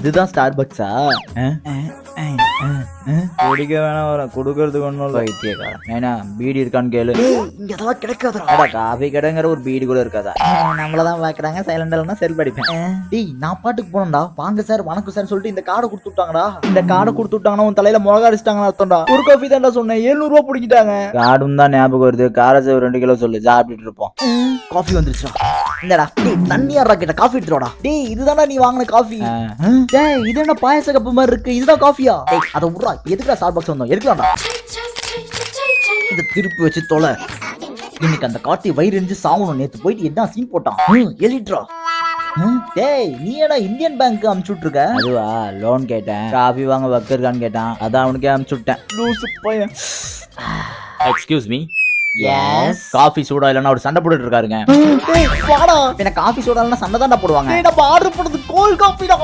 இதுதான் ஸ்டார்பக்ஸா? குடிக்க வேணாம், வர குடுக்கறதுக்கு ஒண்ணும் இல்ல. வைத்தியக்காரன் ஏன்னா பீடி இருக்கான்னு கேளு. இங்க அதெல்லாம் கிடைக்காதடா. காபி கடைங்கிற ஒரு பீடி கூட இருக்காதா? நம்மளதான் பாக்குறாங்க, சைலண்டா செல் படிப்பேன். டேய் நான் பாட்டுக்கு போனேன்டா. வாங்க சார், வணக்கம் சார் சொல்லிட்டு இந்த கார்டை கொடுத்து விட்டாங்கடா. இந்த கார்டை கொடுத்து விட்டாங்கன்னா உன் தலையில மிளகா அடிச்சிட்டாங்கன்னு அர்த்தம்டா. ஒரு காஃபி தான்டா சொன்னேன், 700 ரூபா பிடிக்கிட்டாங்க. காடும் தான் ஞாபகம் வருது. காரசேவ் 2 கிலோ சொல்லு, சாப்பிட்டுட்டு இருப்போம். காஃபி வந்துருச்சுடா. இந்தடா டேய், தண்ணியாரா கிட்ட காஃபி எடுத்துடா. டேய் இதுதான்டா நீ வாங்கின காஃபி. டேய் இது என்ன பாயச கப்பு மாதிரி இருக்கு, இதுதான் காஃபியா? டேய் அத உட்றா, எதுக்குடா ஸ்டார்பக்ஸ் வந்தோம், எடுக்கலாம்டா. இத திருப்பி வச்சு தொலை. இன்னைக்கு அந்த கார்த்தி வயிறு எரிஞ்சு சாவணும். நேத்து போயிட்டு என்ன சீன் போட்டான், எழுதிட்றா. டேய் நீ ஏடா இந்தியன் பேங்க் அனுப்பிச்சு விட்டுருக்க? அதுவா, லோன் கேட்டேன், காஃபி வாங்க வக்க இருக்கான்னு கேட்டான், அதான் அவனுக்கே அனுப்பிச்சு விட்டேன். லூசு பையன். Excuse me. எஸ். காஃபி சூடா இல்லைன்னா அவர் சண்டை போட்டுட்டு இருக்காருங்க. டேய் வாடா. எனக்கு காஃபி சோடா இல்லைன்னா சண்டை தான்டா போடுவாங்க. டேய் நம்ம ஆர்டர் பண்ணது கோல்ட் காஃபி தான்.